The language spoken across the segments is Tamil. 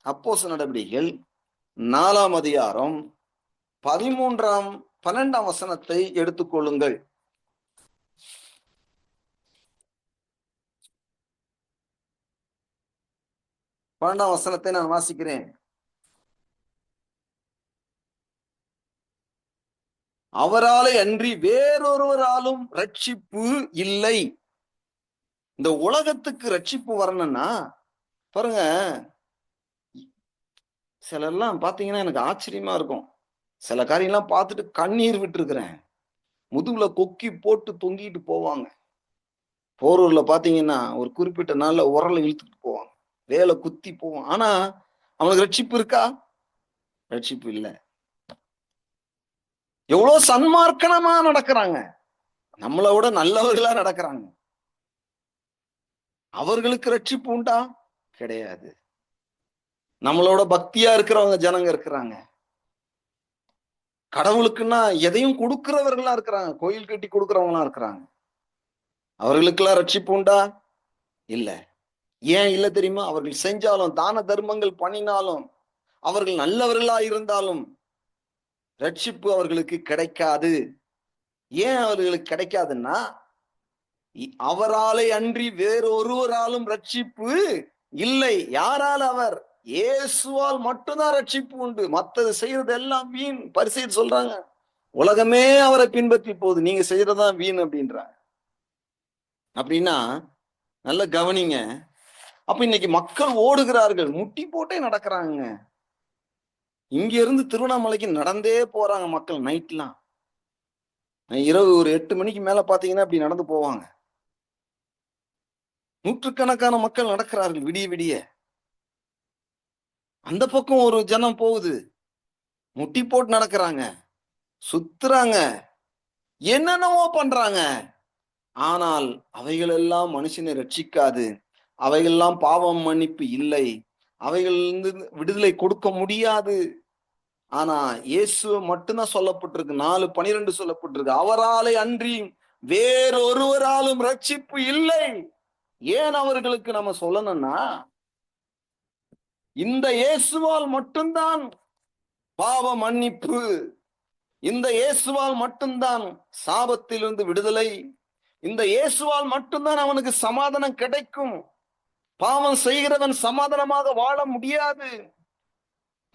அப்போஸ்தலர் நடவடிக்கைகள் 4ஆம் அதிகாரம் 13ஆம் 12ஆம் வசனத்தை எடுத்துக்கொள்ளுங்கள். வசனத்தை நான் வாசிக்கிறேன். அவராலே அன்றி வேறொருவராலும் ரட்சிப்பு இல்லை. இந்த உலகத்துக்கு ரட்சிப்பு வரணும்னா பாருங்க, சிலர்லாம் பாத்தீங்கன்னா எனக்கு ஆச்சரியமா இருக்கும். சில காரியம்லாம் பார்த்துட்டு கண்ணீர் விட்டுருக்கிறேன். முதுகுல கொக்கி போட்டு தொங்கிட்டு போவாங்க. போரூர்ல பாத்தீங்கன்னா ஒரு குறிப்பிட்ட நாள்ல உரலை இழுத்துட்டு போவாங்க. வேலை குத்தி போவான். ஆனா அவனுக்கு ரட்சிப்பு இருக்கா? ரட்சிப்பு இல்ல. எவ்வளவு சன்மார்க்கனமா நடக்கிறாங்க. நம்மளை விட நல்லவர்களா நடக்கிறாங்க. அவர்களுக்கு ரட்சிப்பு உண்டா? கிடையாது. நம்மளோட பக்தியா இருக்கிறவங்க ஜனங்க இருக்கிறாங்க. கடவுளுக்குன்னா எதையும் கொடுக்கிறவர்களா இருக்கிறாங்க. கோயில் கட்டி கொடுக்கிறவங்களா இருக்கிறாங்க. அவர்களுக்கெல்லாம் ரட்சிப்பு உண்டா? இல்ல. ஏன் இல்ல தெரியுமா? அவர்கள் செஞ்சாலும் தான தர்மங்கள் பண்ணினாலும் அவர்கள் நல்லவர்களா இருந்தாலும் ரட்சிப்பு அவர்களுக்கு கிடைக்காது. ஏன் அவர்களுக்கு கிடைக்காதுன்னா, அவராலே அன்றி வேறொருவராலும் ரட்சிப்பு இல்லை. யாரால்? அவர் இயேசுவால் மட்டும்தான் ரட்சிப்பு உண்டு. மற்றது செய்யறது எல்லாம் வீண். பரிசேயர் சொல்றாங்க, உலகமே அவரை பின்பற்றி போகுது, நீங்க செய்யறதுதான் வீண் அப்படின்றாங்க. அப்படின்னா நல்ல கவனிங்க. அப்ப இன்னைக்கு மக்கள் ஓடுகிறார்கள், முட்டி போட்டே நடக்கிறாங்க. இங்க இருந்து திருவண்ணாமலைக்கு நடந்தே போறாங்க மக்கள். நைட்லாம் இரவு ஒரு 8 மணிக்கு மேல பாத்தீங்கன்னா அப்படி நடந்து போவாங்க. நூற்றுக்கணக்கான மக்கள் நடக்கிறார்கள் விடிய விடிய. அந்த பக்கம் ஒரு ஜனம் போகுது, முட்டி போட்டு நடக்கிறாங்க, சுத்துறாங்க, என்னென்னவோ பண்றாங்க. ஆனால் அவைகள் எல்லாம் மனுஷனை ரட்சிக்காது. அவைகளெல்லாம் பாவம் மன்னிப்பு இல்லை. அவைகள் விடுதலை கொடுக்க முடியாது. ஆனா இயேசு மட்டும்தான் சொல்லப்பட்டிருக்கு. 4:12 சொல்லப்பட்டிருக்கு, அவராலே அன்றி வேறொருவராலும் ரட்சிப்பு இல்லை. ஏன் அவர்களுக்கு நம்ம சொல்லணும்னா, இந்த இயேசுவால் மட்டும்தான் பாவ மன்னிப்பு, இந்த இயேசுவால் மட்டும்தான் சாபத்திலிருந்து விடுதலை, இந்த இயேசுவால் மட்டும்தான் அவனுக்கு சமாதானம் கிடைக்கும். பாவம் செய்கிறவன் சமாதானமாக வாழ முடியாது.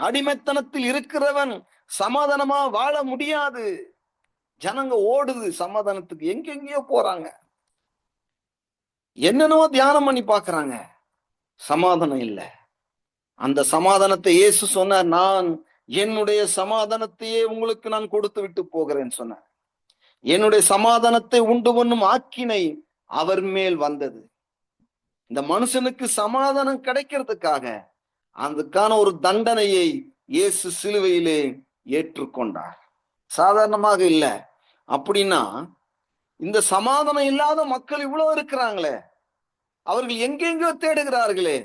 அடிமைத்தனத்தில் இருக்கிறவன் சமாதானமா வாழ முடியாது. ஜனங்க ஓடுது சமாதானத்துக்கு, எங்கெங்கயோ போறாங்க, என்னென்னவோ தியானம் பண்ணி பாக்குறாங்க, சமாதானம் இல்லை. அந்த சமாதானத்தை இயேசு சொன்னார், நான் என்னுடைய சமாதானத்தையே உங்களுக்கு நான் கொடுத்து விட்டு போகிறேன் சொன்னார். என்னுடைய சமாதானத்தை உண்டு பண்ணும் ஆக்கினை அவர் மேல் வந்தது. இந்த மனுஷனுக்கு சமாதானம் கிடைக்கிறதுக்காக அதுக்கான ஒரு தண்டனையை இயேசு சிலுவையிலே ஏற்றுக்கொண்டார். சாதாரணமாக இல்ல. அப்படின்னா இந்த சமாதானம் இல்லாத மக்கள் இவ்வளவு இருக்கிறாங்களே, அவர்கள் எங்கெங்கோ தேடுகிறார்களே.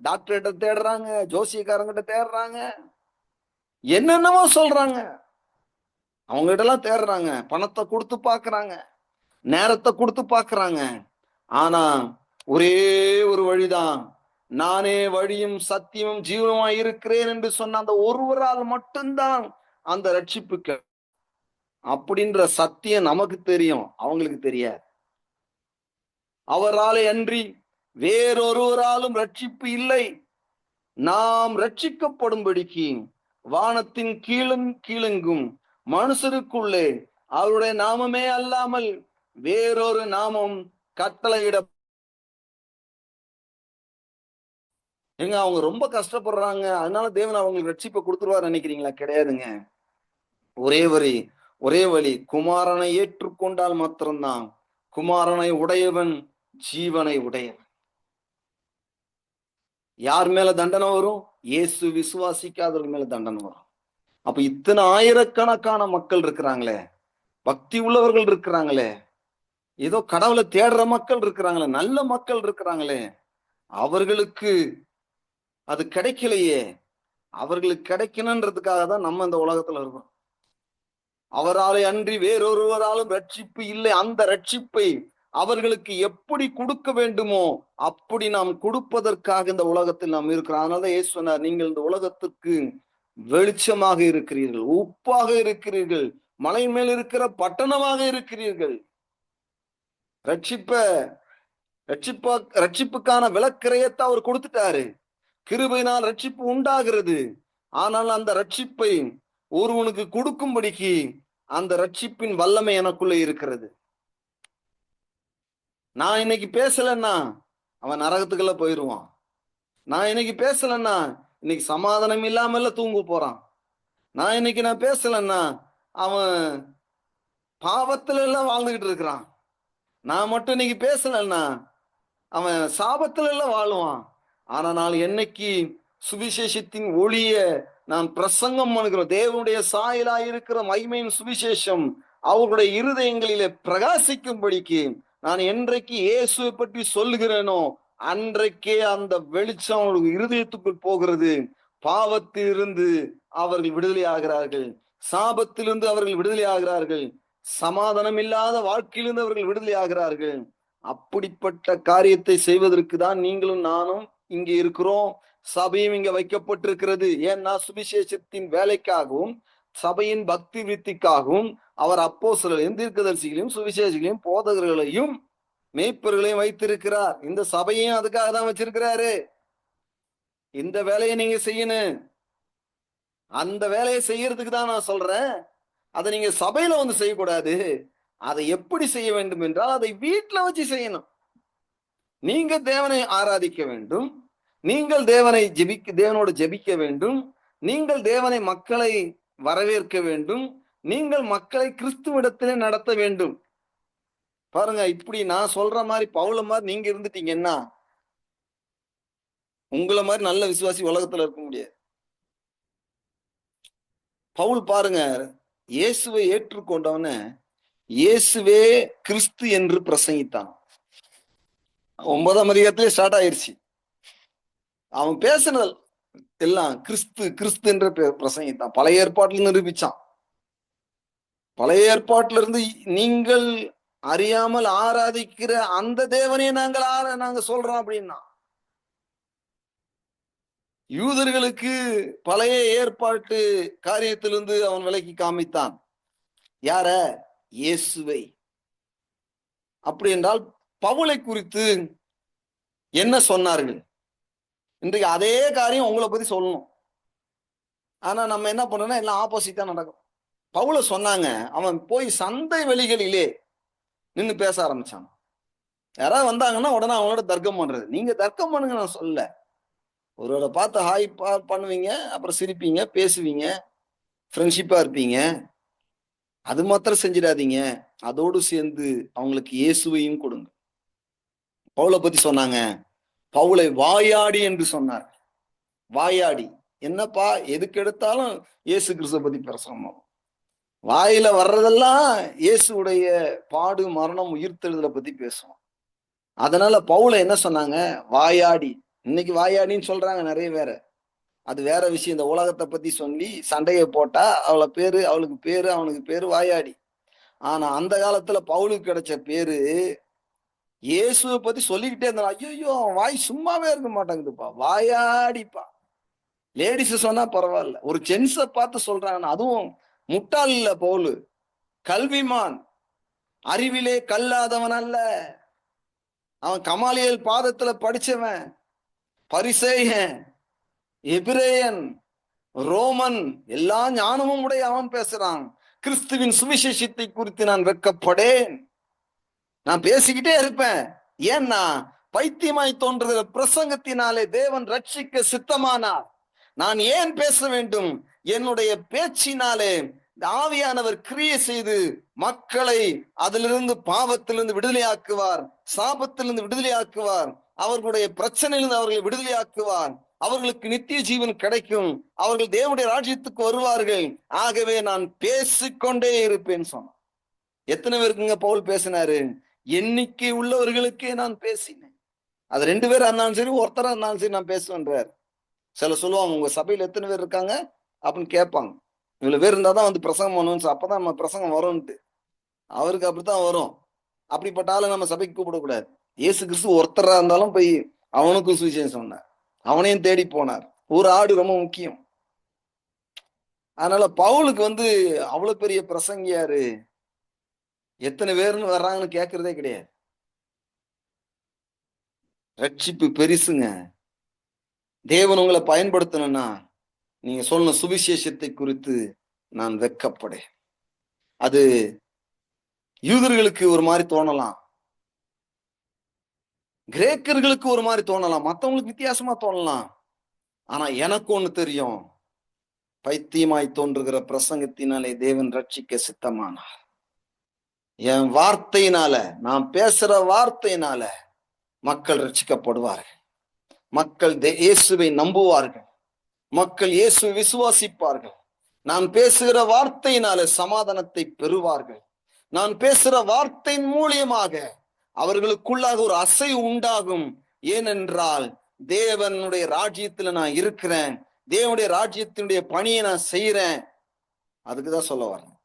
டாக்டர்கிட்ட தேடுறாங்க, ஜோசியக்காரங்கிட்ட தேடுறாங்க, என்னென்னவோ சொல்றாங்க, அவங்க கிட்ட எல்லாம் தேடுறாங்க, பணத்தை கொடுத்து பாக்குறாங்க, நேரத்தை கொடுத்து பாக்குறாங்க. ஆனா ஒரே ஒரு வழிதான், நானே வழியும் சத்தியமும் ஜீவனமாய் இருக்கிறேன் என்று சொன்ன அந்த ஒருவரால் மட்டும்தான் அந்த ரட்சிப்புக்கு. அப்படின்ற சத்தியம் நமக்கு தெரியும், அவங்களுக்கு தெரியாது. அவராலே அன்றி வேறொருவராலும் ரட்சிப்பு இல்லை. நாம் ரட்சிக்கப்படும்படிக்கு வானத்தின் கீழும் கீழெங்கும் மனுஷருக்குள்ளே அவருடைய நாமமே அல்லாமல் வேறொரு நாமம் கட்டளையிட. ஏங்க, அவங்க ரொம்ப கஷ்டப்படுறாங்க, அதனால தேவன் அவங்களுக்கு ரட்சிப்பை கொடுத்துருவார் நினைக்கிறீங்களா? கிடையாதுங்க. ஒரே வழி, குமாரனை ஏற்றுக்கொண்டால் மாத்திரம்தான். குமாரனை உடையவன் ஜீவனை உடையவன். யார் மேல தண்டனை வரும்? இயேசு விசுவாசிக்காதவர்கள் மேல தண்டனை வரும். அப்ப இத்தனை ஆயிரக்கணக்கான மக்கள் இருக்கிறாங்களே, பக்தி உள்ளவர்கள் இருக்கிறாங்களே, ஏதோ கடவுளை தேடுற மக்கள் இருக்கிறாங்களே, நல்ல மக்கள் இருக்கிறாங்களே, அவர்களுக்கு அது கிடைக்கலையே. அவர்களுக்கு கிடைக்கணுன்றதுக்காக தான் நம்ம இந்த உலகத்துல இருக்கோம். அவராலே அன்றி வேறொருவராலும் ரட்சிப்பு இல்லை. அந்த ரட்சிப்பை அவர்களுக்கு எப்படி கொடுக்க வேண்டுமோ அப்படி நாம் கொடுப்பதற்காக இந்த உலகத்தில் நாம் இருக்கிறோம். அதனால இயேசு சொன்னார், நீங்கள் இந்த உலகத்திற்கு வெளிச்சமாக இருக்கிறீர்கள், உப்பாக இருக்கிறீர்கள், மலை மேல் இருக்கிற பட்டணமாக இருக்கிறீர்கள். ரட்சிப்புக்கான விலக்கிரயத்தை அவர் கொடுத்துட்டாரு. கிருபையினால் ரட்சிப்பு உண்டாகிறது. ஆனால் அந்த ரட்சிப்பை ஒருவனுக்கு கொடுக்கும்படிக்கு அந்த ரட்சிப்பின் வல்லமை எனக்குள்ள இருக்கிறது. நான் இன்னைக்கு பேசலன்னா அவன் நரகத்துக்குள்ள போயிருவான். நான் இன்னைக்கு பேசலன்னா இன்னைக்கு சமாதானம் இல்லாம தூங்க போறான். நான் பேசலன்னா அவன் பாவத்துல எல்லாம் வாழ்ந்துகிட்டு இருக்கிறான். நான் மட்டும் இன்னைக்கு பேசலன்னா அவன் சாபத்துல எல்லாம் வாழுவான். ஆனா நான் என்னைக்கு சுவிசேஷத்தின் ஒளிய நான் பிரசங்கம் பண்ணுகிறோம், தேவனுடைய சாயலா இருக்கிற மகிமையின் சுவிசேஷம் அவர்களுடைய இருதயங்களிலே பிரகாசிக்கும்படிக்கு நான் என்றைக்கு இயேசுவை பற்றி சொல்லுகிறேனோ அன்றைக்கே அந்த வெளிச்சம் அவர்களுக்கு இருதயத்துக்குள் போகிறது. பாவத்திலிருந்து அவர்கள் விடுதலை ஆகிறார்கள், சாபத்திலிருந்து அவர்கள் விடுதலை ஆகிறார்கள், சமாதானம் இல்லாத வாழ்க்கையிலிருந்து அவர்கள் விடுதலை ஆகிறார்கள். அப்படிப்பட்ட காரியத்தை செய்வதற்கு தான் நீங்களும் நானும் இங்கே இருக்கிறோம். சபையும் இங்க வைக்கப்பட்டிருக்கிறது. ஏன்னா சுவிசேஷத்தின் வேலைக்காகவும் சபையின் பக்தி விருத்திக்காகவும் அவர் அப்போஸ்தலர்களையும் தீர்க்கதரிசிகளையும் சுவிசேஷங்களையும் போதகர்களையும் மேய்ப்பர்களையும் வைத்திருக்கிறார். இந்த சபையும் அதுக்காக தான் வச்சிருக்கிறாரு. இந்த வேலையை நீங்க செய்யணும். அந்த வேலையை செய்யறதுக்கு தான் நான் சொல்றேன். அதை நீங்க சபையில வந்து செய்யக்கூடாது. அதை எப்படி செய்ய வேண்டும் என்றால் அதை வீட்டுல வச்சு செய்யணும். நீங்க தேவனை ஆராதிக்க வேண்டும், நீங்கள் தேவனோடு ஜெபிக்க வேண்டும், நீங்கள் தேவனை மக்களை வரவேற்க வேண்டும், நீங்கள் மக்களை கிறிஸ்துவிடத்திலே நடத்த வேண்டும். பாருங்க, இப்படி நான் சொல்ற மாதிரி பவுல மாதிரி நீங்க இருந்துட்டீங்கன்னா உங்களை மாதிரி நல்ல விசுவாசி உலகத்துல இருக்க முடியாது. பவுல் பாருங்க, இயேசுவை ஏற்றுக்கொண்டவன இயேசுவே கிறிஸ்து என்று பிரசங்கித்தான். 9ஆம் அதிகாரத்திலே ஸ்டார்ட் ஆயிருச்சு. அவன் பேசினது எல்லாம் கிறிஸ்து கிறிஸ்து என்று பிரசங்கித்தான். பழைய ஏற்பாட்டில் நிரூபிச்சான். பழைய ஏற்பாட்டில இருந்து நீங்கள் அறியாமல் ஆராதிக்கிற அந்த தேவனையே நாங்க சொல்றோம் அப்படின்னா, யூதர்களுக்கு பழைய ஏற்பாட்டு காரியத்திலிருந்து அவன் விலக்கி காமித்தான். யார? இயேசுவை. அப்படி என்றால் பவுலை குறித்து என்ன சொன்னார்கள்? இன்றைக்கு அதே காரியம் உங்களை பத்தி சொல்லணும். ஆனா நம்ம என்ன பண்றோம்னா எல்லாம் ஆப்போசிட்டா நடக்கும். பவுல சொன்னாங்க, அவன் போய் சந்தை வெளிகளிலே நின்று பேச ஆரம்பிச்சான். யாராவது வந்தாங்கன்னா உடனே அவங்களோட தர்க்கம் பண்றது. நீங்க தர்க்கம் பண்ணுங்க நான் சொல்ல. ஒருவரை பார்த்து ஹாய் பண்ணுவீங்க, அப்புறம் சிரிப்பீங்க, பேசுவீங்க, ஃப்ரெண்ட்ஷிப்பா இருப்பீங்க. அது மாத்திரம் செஞ்சிடாதீங்க, அதோடு சேர்ந்து அவங்களுக்கு இயேசுவையும் கொடுங்க. பவுலை பத்தி சொன்னாங்க, பவுலை வாயாடி என்று சொன்னார். வாயாடி என்னப்பா, எதுக்கு எடுத்தாலும் இயேசு கிறிஸ்துவ பத்தி பேசணும். வாயில வர்றதெல்லாம் இயேசுடைய பாடு மரணம் உயிர்த்தெழுதலை பத்தி பேசுவோம். அதனால பவுலை என்ன சொன்னாங்க? வாயாடி. இன்னைக்கு வாயாடின்னு சொல்றாங்க நிறைய பேர். அது வேற விஷயம். இந்த உலகத்தை பத்தி சொல்லி சண்டையை போட்டா அவளுக்கு பேரு அவனுக்கு பேரு வாயாடி. ஆனா அந்த காலத்துல பவுலுக்கு கிடைச்ச பேரு இயேசுவை பத்தி சொல்லிக்கிட்டே இருந்தான். ஐயோ, வாய் சும்மாவே இருக்க மாட்டாங்குதுப்பா, வாயாடிப்பா. லேடிஸ் சொன்னா பரவாயில்ல, ஒரு ஜென்ஸை பார்த்து சொல்றாங்க. அதுவும் முட்டாள் இல்ல பவுலு, கல்விமான், அறிவிலே கல்லாதவன் அல்ல. அவன் கமாலியல் பாதத்துல படிச்சவன், பரிசேயன், எபிரேயன், ரோமன், எல்லா ஞானமும் உடைய அவன் பேசுறான். கிறிஸ்துவின் சுவிசேஷத்தை குறித்து நான் வெட்கப்படேன். நான் பேசிக்கிட்டே இருப்பேன். ஏன்னா பைத்தியமாய் தோன்றுகிற பிரசங்கத்தினாலே தேவன் ரட்சிக்க சித்தமானார். நான் ஏன் பேச வேண்டும்? என்னுடைய பேச்சினாலே ஆவியானவர் கிரியை செய்து மக்களை அதிலிருந்து பாவத்திலிருந்து விடுதலையாக்குவார், சாபத்திலிருந்து விடுதலையாக்குவார், அவர்களுடைய பிரச்சனையிலிருந்து அவர்களை விடுதலையாக்குவார், அவர்களுக்கு நித்திய ஜீவன் கிடைக்கும், அவர்கள் தேவனுடைய ராஜ்யத்துக்கு வருவார்கள். ஆகவே நான் பேசிக்கொண்டே இருப்பேன் சொன்னான். எத்தனை பேருக்குங்க பவுல் பேசினாரு? எண்ணிக்கை உள்ளவர்களுக்கே நான் பேசினேன். அது 2 பேரா இருந்தாலும் சரி, ஒருத்தரா இருந்தாலும் சரி, நான் பேசுவேன்றார். சில சொல்லுவாங்க, உங்க சபையில எத்தனை பேர் இருக்காங்க அப்படின்னு கேட்பாங்க. இவ்வளவு பேர் இருந்தாதான் வந்து பிரசங்கம் பண்ணுவோம், அப்பதான் நம்ம பிரசங்கம் வரும்ட்டு. அவருக்கு அப்படித்தான் வரும். அப்படிப்பட்ட ஆளை நம்ம சபைக்கு கூப்பிடக்கூடாது. இயேசு கிறிஸ்து ஒருத்தரா இருந்தாலும் போய் அவனுக்கும் சுவிசேஷம் சொன்னார், அவனையும் தேடி போனார். ஒரு ஆடு ரொம்ப முக்கியம். அதனால பவுலுக்கு அவ்வளவு பெரிய பிரசங்கியாரு, எத்தனை பேர்னு வர்றாங்கன்னு கேட்கறதே கிடையாது. ரட்சிப்பு பெருசுங்க. தேவன் உங்களை பயன்படுத்தணும்னா நீங்க சொன்ன சுவிசேஷத்தை குறித்து நான் வெட்கப்படேன். அது யூதர்களுக்கு ஒரு மாதிரி தோணலாம், கிரேக்கர்களுக்கு ஒரு மாதிரி தோணலாம், மத்தவங்களுக்கு வித்தியாசமா தோணலாம். ஆனா எனக்கு ஒண்ணு தெரியும், பைத்தியமாய் தோன்றுகிற பிரசங்கத்தினாலே தேவன் ரட்சிக்க சித்தமானார். என் வார்த்தையினால, நான் பேசுற வார்த்தையினால மக்கள் ரட்சிக்கப்படுவார்கள். மக்கள் இயேசுவை நம்புவார்கள். மக்கள் இயேசுவை விசுவாசிப்பார்கள். நான் பேசுகிற வார்த்தையினால சமாதானத்தை பெறுவார்கள். நான் பேசுற வார்த்தையின் மூலியமாக அவர்களுக்குள்ளாக ஒரு அசைவு உண்டாகும். ஏனென்றால் தேவனுடைய ராஜ்யத்துல நான் இருக்கிறேன், தேவனுடைய ராஜ்யத்தினுடைய பணியை நான் செய்யறேன். அதுக்குதான் சொல்ல வரேன்,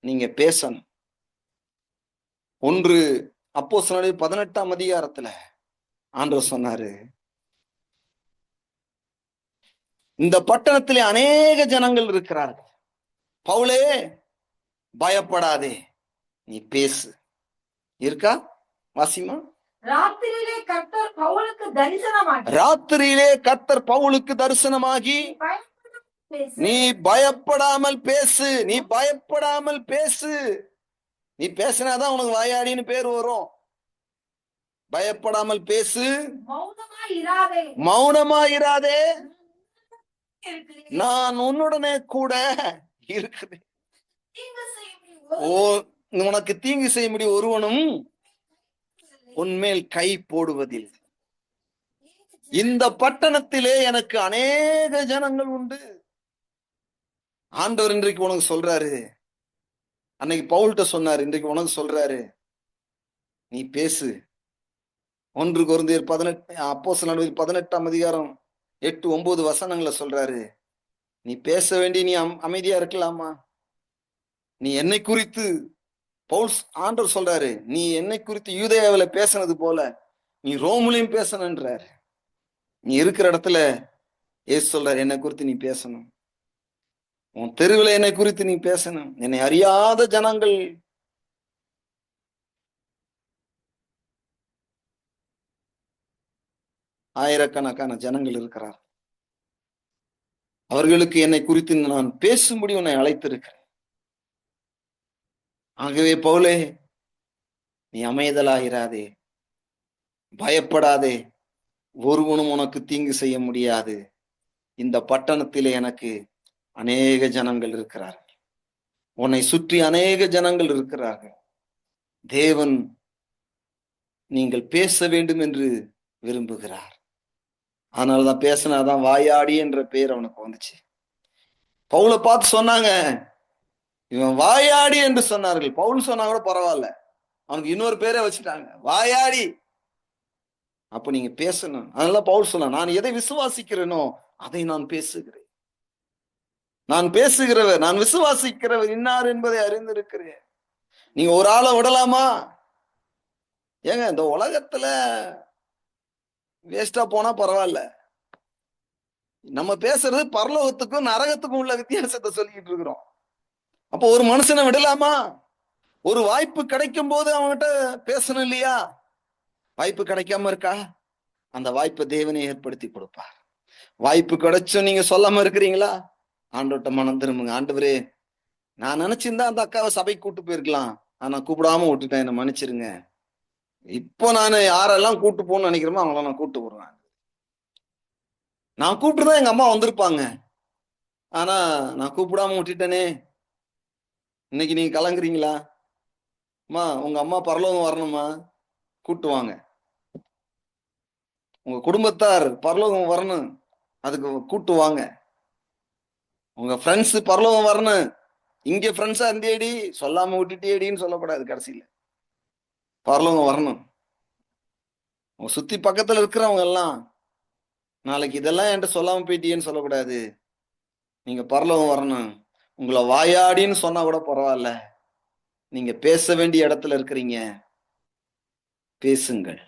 நீங்க பேசணும். 1 அப்போஸ்தலர் 18ஆம் அதிகாரத்துல ஆண்டவர் சொன்னாரு, இந்த பட்டணத்திலே அநேக ஜனங்கள் இருக்கிறார்கள், பவுலே பயப்படாதே, நீ பேசு. இருக்கா? வாசிமா. ராத்திரியிலே கர்த்தர் பவுலுக்கு தரிசனமாகி நீ பயப்படாமல் பேசு, நீ பயப்படாமல் பேசு. நீ பேசினாதான் உனக்கு வாயாடின்னு பேர் வரும். பயப்படாமல் பேசு, மௌனமாயிராதே, நான் உன்னுடனே கூட இருக்கிறேன். உனக்கு தீங்கு செய்ய முடியும் ஒருவனும் உன்மேல் கை போடுவதில். இந்த பட்டணத்திலே எனக்கு அநேக ஜனங்கள் உண்டு. ஆண்டவர் இன்றைக்கு உனக்கு சொல்றாரு, அன்னைக்கு பவுல்கிட்ட சொன்னாரு, இன்றைக்கு உனக்கு சொல்றாரு, நீ பேசு. 1 கொரிந்தியர் 18 அப்போஸ்தலர் 18ஆம் அதிகாரம் 8-9 வசனங்களை சொல்றாரு, நீ பேச வேண்டி நீ அமைதியா இருக்கலாமா? நீ என்னை குறித்து, ஆண்டவர் சொல்றாரு, நீ என்னை குறித்து யூதேயாவில பேசினது போல நீ ரோமிலையும் பேசணுன்றாரு. நீ இருக்கிற இடத்துல இயேசு சொல்றாரு, என்னை குறித்து நீ பேசணும். உன் தெருவில் என்னை குறித்து நீ பேசணும். என்னை அறியாத ஜனங்கள் ஆயிரக்கணக்கான ஜனங்கள் இருக்கிறார். அவர்களுக்கு என்னை குறித்து நான் பேசும்படி உன்னை அழைத்திருக்கிறேன். ஆகவே பவுலே, நீ அமைதலாயிராதே, பயப்படாதே, ஒருவனும் உனக்கு தீங்கு செய்ய முடியாது. இந்த பட்டணத்திலே எனக்கு அநேக ஜனங்கள் இருக்கிறார்கள், உன்னை சுற்றி அநேக ஜனங்கள் இருக்கிறார்கள். தேவன் நீங்கள் பேச வேண்டும் என்று விரும்புகிறார். அதனாலதான் பேசினாதான் வாயாடி என்ற பெயர் அவனுக்கு வந்துச்சு. பவுலை பார்த்து சொன்னாங்க, இவன் வாயாடி என்று சொன்னார்கள். பவுல் சொன்னா கூட பரவாயில்ல, அவனுக்கு இன்னொரு பேரை வச்சுட்டாங்க, வாயாடி. அப்ப நீங்க பேசணும். அதனால பவுல் சொன்னா, நான் எதை விசுவாசிக்கிறேனோ அதை நான் பேசுகிறேன். நான் பேசுகிறவர், நான் விசுவாசிக்கிறவர் இன்னார் என்பதை அறிந்திருக்கிறேன். நீங்க ஒரு ஆளை விடலாமா? ஏங்க, இந்த உலகத்துல வேஸ்டா போனா பரவாயில்ல, நம்ம பேசுறது பரலோகத்துக்கும் நரகத்துக்கும் உள்ள வித்தியாசத்தை சொல்லிட்டு இருக்கிறோம். அப்போ ஒரு மனுஷனை விடலாமா? ஒரு வாய்ப்பு கிடைக்கும் போது அவன்கிட்ட பேசணும் இல்லையா? வாய்ப்பு கிடைக்காம இருக்கா? அந்த வாய்ப்பை தேவனை ஏற்படுத்தி கொடுப்பார். வாய்ப்பு கிடைச்சும் நீங்க சொல்லாம இருக்கிறீங்களா? ஆண்டவர்கிட்ட மனம் திரும்புங்க. ஆண்டவரே, நான் நினைச்சிருந்தா அந்த அக்காவை சபைக்கு கூட்டு போயிருக்கலாம், ஆனா கூப்பிடாம விட்டுட்டேன், என்ன மன்னிச்சிருங்க. இப்போ நான் யாரெல்லாம் கூட்டு போகணும்னு நினைக்கிறோமோ அவங்கள நான் கூட்டு போடுறேன். நான் கூப்பிட்டுதான் எங்க அம்மா வந்திருப்பாங்க, ஆனா நான் கூப்பிடாம விட்டுட்டேனே. இன்னைக்கு நீங்க கலங்குறீங்களா? அம்மா, உங்க அம்மா பரலோகம் வரணுமா? கூட்டு வாங்க. உங்க குடும்பத்தார் பரலோகம் வரணும், அதுக்கு கூட்டு வாங்க. உங்க ஃப்ரெண்ட்ஸ் பரலோகம் வரணும், இங்க ஃப்ரெண்ட்ஸா இருந்தேடி, சொல்லாம விட்டுட்டேடின்னு சொல்லக்கூடாது. கடைசியில பரலோகம் வரணும். உங்க சுத்தி பக்கத்துல இருக்கிறவங்க எல்லாம் நாளைக்கு இதெல்லாம் என்கிட்ட சொல்லாம போயிட்டீன்னு சொல்லக்கூடாது. நீங்க பரலோகம் வரணும். உங்களை வாயாடின்னு சொன்னா கூட பரவாயில்ல, நீங்க பேச வேண்டிய இடத்துல இருக்கிறீங்க, பேசுங்கள்.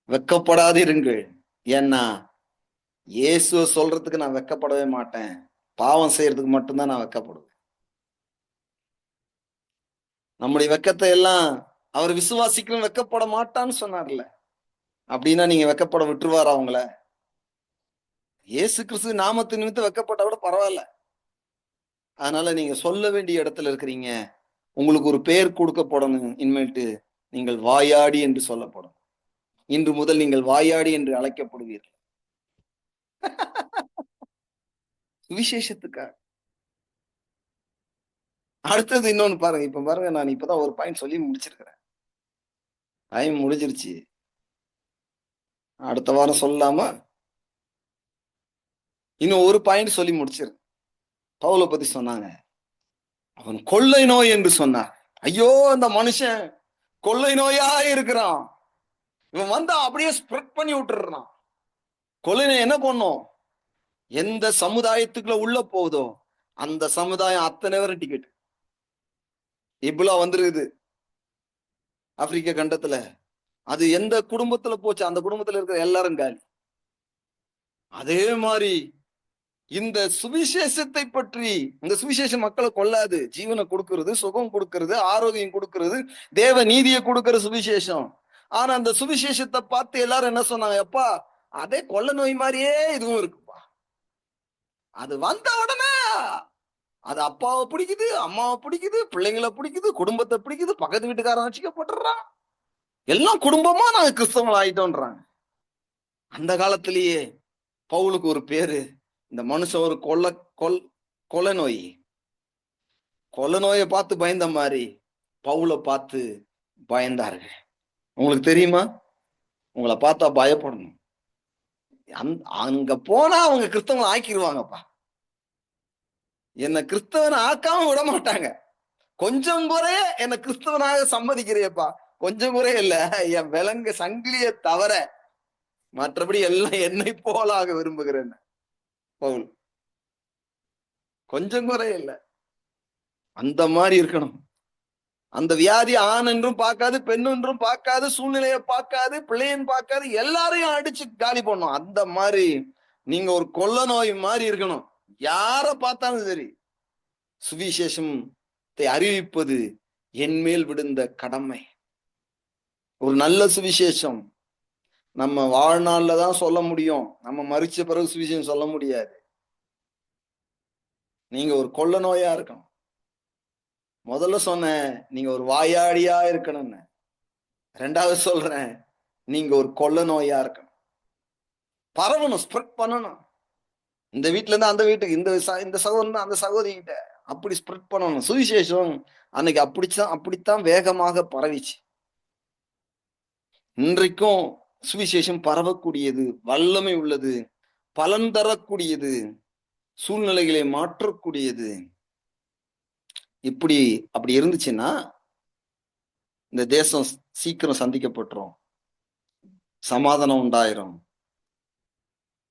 வெட்கப்படாதிருங்கள். ஏன்னா இயேசுவ சொல்றதுக்கு நான் வெட்கப்படவே மாட்டேன். பாவம் செய்யறதுக்கு மட்டும்தான் நான் வெட்கப்படுவேன். நம்முடைய வெட்கத்தை எல்லாம் அவர் விசுவாசிக்கணும் வெட்கப்பட மாட்டான்னு சொன்னார்ல. அப்படின்னா நீங்க வெட்கப்பட விட்டுருவாரா உங்கள? இயேசு கிறிஸ்து நாமத்து நிமித்தம் வெட்கப்பட்டா கூட பரவாயில்ல. அதனால நீங்க சொல்ல வேண்டிய இடத்துல இருக்கிறீங்க. உங்களுக்கு ஒரு பெயர் கொடுக்கப்படணும். இனிமேல்ட்டு நீங்கள் வாயாடி என்று சொல்லப்படும். இன்று முதல் நீங்கள் வாயாடி என்று அழைக்கப்படுவீர்கள். சுவிசேஷத்துக்காக. அடுத்தது இன்னொன்னு பாருங்க. இப்ப பாருங்க, நான் இப்பதான் ஒரு பாயிண்ட் சொல்லி முடிச்சிருக்கிறேன். டைம் முடிஞ்சிருச்சு. அடுத்த வாரம் சொல்லலாமா? இன்னும் ஒரு பாயிண்ட் சொல்லி முடிச்சிரு. பவுல பத்தி சொன்னாங்க. அவன் கொள்ளை நோய் என்று சொன்னார். ஐயோ, அந்த மனுஷன் கொள்ளை நோயா இருக்கிறான். இவன் வந்தா அப்படியே ஸ்ப்ரெட் பண்ணி விட்டுறான். கொள்ளை நோய் என்ன பண்ணும்? எந்த சமுதாயத்துக்குள்ள உள்ள போகுதோ அந்த சமுதாயம் அத்தனை பேரும் டிக்கெட். இவ்வளவு வந்துருக்குது ஆப்பிரிக்க கண்டத்துல. அது எந்த குடும்பத்துல போச்சு, அந்த குடும்பத்துல இருக்கிற எல்லாரும் காலி. அதே மாதிரி இந்த சுவிசேஷத்தை பற்றி, இந்த சுவிசேஷம் மக்களை கொள்ளாது. ஜீவனை கொடுக்கிறது, சுகம் கொடுக்கிறது, ஆரோக்கியம் கொடுக்கிறது, தேவ நீதியை கொடுக்கிற சுவிசேஷம். ஆனா அந்த சுவிசேஷத்தை பார்த்து எல்லாரும் என்ன சொன்னாங்க? எப்பா, அதே கொள்ள நோய் மாதிரியே இதுவும் இருக்குப்பா. அது வந்த உடனே அது அப்பாவை பிடிக்குது, அம்மாவை பிடிக்குது, பிள்ளைங்களை பிடிக்குது, குடும்பத்தை பிடிக்குது, பக்கத்து வீட்டுக்காரன் ரட்சிக்கப்பட்டுறான். எல்லாம் குடும்பமா நாங்க கிறிஸ்தவங்கள் ஆயிட்டோன்றாங்க. அந்த காலத்திலேயே பவுலுக்கு ஒரு பேரு. இந்த மனுஷன் ஒரு கொலை நோய். கொலை நோயை பார்த்து பயந்த மாதிரி பவுலை பார்த்து பயந்தார்கள். உங்களுக்கு தெரியுமா? உங்களை பார்த்தா பயப்படணும். அங்க போனா அவங்க கிறிஸ்தவங்களை ஆக்கிடுவாங்கப்பா. என்ன கிறிஸ்தவனை ஆக்காம விட மாட்டாங்க. கொஞ்சம் குறைய என்ன கிறிஸ்தவனாக சம்மதிக்கிறியப்பா. கொஞ்சம் குறைய இல்ல, என் விலங்கு சங்கிலியை தவிர மற்றபடி எல்லாம் என்னை போலாக விரும்புகிறேன் பவுல். கொஞ்சம் குறைய இல்ல. அந்த மாதிரி இருக்கணும். அந்த வியாதி ஆண் என்றும் பார்க்காது, பெண் என்றும் பார்க்காது, சூழ்நிலையை பார்க்காது, பிள்ளைன்னு பார்க்காது, எல்லாரையும் அடிச்சு காலி பண்ணும். அந்த மாதிரி நீங்க ஒரு கொள்ள நோய் மாதிரி இருக்கணும். யார பார்த்தாலும் சரி, சுவிசேஷத்தை அறிவிப்பது என் மேல் விழுந்த கடமை. ஒரு நல்ல சுவிசேஷம் நம்ம வாழ்நாள்ல தான் சொல்ல முடியும். நம்ம மரிச்ச பிறகு சுவிசேஷம் சொல்ல முடியாது. நீங்க ஒரு கொள்ள நோயா இருக்கணும். முதல்ல சொன்னேன் நீங்க ஒரு வாயாடியா இருக்கணும்னு. ரெண்டாவது சொல்றேன், நீங்க ஒரு கொள்ள நோயா இருக்கணும். பரவணும், ஸ்ப்ரெட் பண்ணணும். இந்த வீட்டுல இருந்து அந்த வீட்டுக்கு, இந்த சகோதரன் அந்த சகோதரி கிட்ட அப்படி ஸ்ப்ரெட் பண்ணணும். சுவிசேஷம் அன்னைக்கு அப்படித்தான் வேகமாக பரவிச்சு. இன்றைக்கும் சுவிசேஷம் பரவக்கூடியது, வல்லமை உள்ளது, பலன் தரக்கூடியது, சூழ்நிலைகளை மாற்றக்கூடியது. அப்படி இருந்துச்சுன்னா இந்த தேசம் சீக்கிரம் சந்திக்கப்பட்டுரும். சமாதானம் உண்டாயிரும்.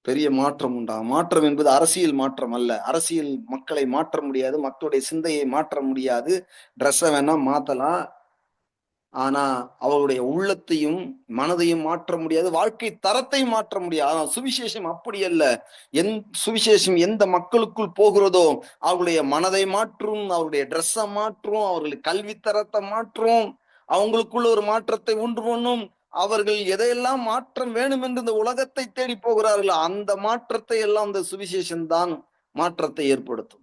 பெரிய மாற்றம் உண்டாகும். மாற்றம் என்பது அரசியல் மாற்றம் அல்ல. அரசியல் மக்களை மாற்ற முடியாது, மக்களுடைய சிந்தையை மாற்ற முடியாது. ட்ரெஸ்ஸை வேணா மாத்தலாம், ஆனா அவருடைய உள்ளத்தையும் மனதையும் மாற்ற முடியாது, வாழ்க்கை தரத்தை மாற்ற முடியாது. ஆனா சுவிசேஷம் அப்படி அல்ல. சுவிசேஷம் எந்த மக்களுக்குள் போகிறதோ அவருடைய மனதை மாற்றும், அவருடைய ட்ரெஸ்ஸை மாற்றும், அவர்களுடைய கல்வி தரத்தை மாற்றும், அவங்களுக்குள்ள ஒரு மாற்றத்தை உண்டு பண்ணும். அவர்கள் எதையெல்லாம் மாற்றம் வேணும் என்று இந்த உலகத்தை தேடி போகிறார்கள், அந்த மாற்றத்தை எல்லாம் இந்த சுவிசேஷம் தான் மாற்றத்தை ஏற்படுத்தும்.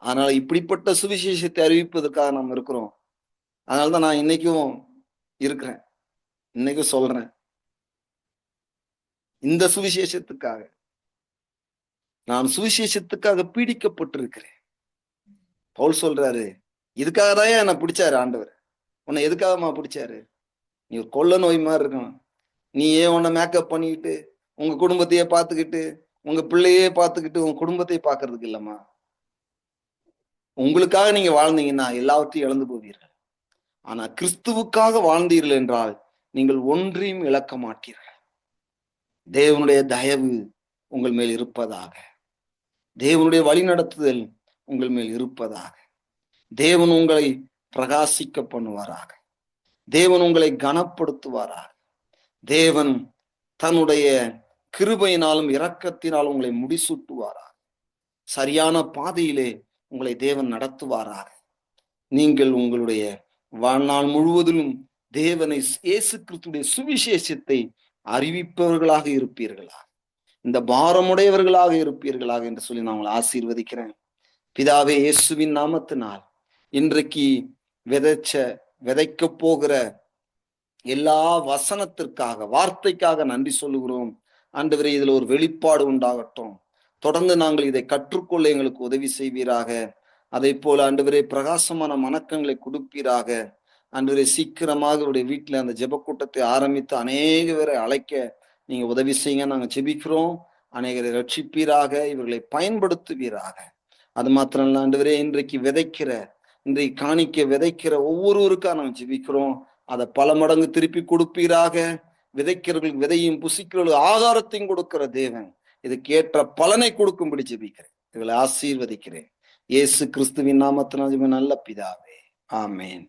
அதனால இப்படிப்பட்ட சுவிசேஷத்தை அறிவிப்பதற்காக நாம் இருக்கிறோம். அதனாலதான் நான் இன்னைக்கும் இருக்கிறேன், இன்னைக்கும் சொல்றேன். இந்த சுவிசேஷத்துக்காக, நான் சுவிசேஷத்துக்காக பீடிக்கப்பட்டிருக்கிறேன். பவுல் சொல்றாரு, இதுக்காக தான் என்னை பிடிச்சாரு ஆண்டவர். உன்னை எதுக்காகமா பிடிச்சாரு? நீ ஒரு கொள்ள நோய் மாதிரி இருக்கணும். நீ ஏன் உன்னை மேக்கப் பண்ணிக்கிட்டு உங்க குடும்பத்தையே பார்த்துக்கிட்டு உங்க பிள்ளையே பார்த்துக்கிட்டு உங்க குடும்பத்தையே பார்க்கறதுக்கு இல்லம்மா. உங்களுக்காக நீங்க வாழ்ந்தீங்கன்னா எல்லாவற்றையும் இழந்து போவீர்கள். ஆனா கிறிஸ்துவுக்காக வாழ்ந்தீர்கள் என்றால் நீங்கள் ஒன்றையும் இழக்க மாட்டீர்கள். தேவனுடைய தயவு உங்கள் மேல் இருப்பதாக. தேவனுடைய வழி நடத்துதல் உங்கள் மேல் இருப்பதாக. தேவன் உங்களை பிரகாசிக்க பண்ணுவாராக. தேவன் உங்களை கனப்படுத்துவாராக. தேவன் தன்னுடைய கிருபையினாலும் இரக்கத்தினாலும் உங்களை முடிசூட்டுவாராக. சரியான பாதையிலே உங்களை தேவன் நடத்துவாராக. நீங்கள் உங்களுடைய வாழ்நாள் முழுவதிலும் தேவனை, இயேசு கிறிஸ்துடைய சுவிசேஷத்தை அறிவிப்பவர்களாக இருப்பீர்களா, இந்த பாரமுடையவர்களாக இருப்பீர்களாக என்று சொல்லி நான் உங்களை ஆசீர்வதிக்கிறேன். பிதாவே, இயேசுவின் நாமத்தினால் இன்றைக்கு விதைக்க போகிற எல்லா வசனத்திற்காக, வார்த்தைக்காக நன்றி சொல்லுகிறோம். ஆண்டவரே, இதுல ஒரு வெளிப்பாடு உண்டாகட்டும். தொடர்ந்து நாங்கள் இதை கற்றுக்கொள்ள எங்களுக்கு உதவி செய்வீராக. அதை போல ஆண்டவரே, பிரகாசமான மனக்கங்களை கொடுப்பீராக. ஆண்டவரே, சீக்கிரமாக இவருடைய வீட்டில் அந்த ஜெப கூட்டத்தை ஆரம்பித்து அநேக பேரை அழைக்க நீங்க உதவி செய்யுங்க. நாங்க ஜெபிக்கிறோம். அநேகரை ரட்சிப்பீராக, இவர்களை பயன்படுத்துவீராக. அது மாத்திரம் இல்ல ஆண்டவரே, இன்றைக்கு காணிக்க விதைக்கிற ஒவ்வொருவருக்கா நாங்க ஜெபிக்கிறோம். அதை பல மடங்கு திருப்பி கொடுப்பீராக. விதைக்கிறவர்களுக்கு விதையும், புசிக்கிறவர்களுக்கு ஆகாரத்தையும் கொடுக்கிற தேவன், இதுக்கு ஏற்ற பலனை கொடுக்கும்படி ஜெபிக்கிறேன். இவளை ஆசீர்வதிக்கிறேன். இயேசு கிறிஸ்துவின் நாமத்தினால் நல்ல பிதாவே, ஆமேன்.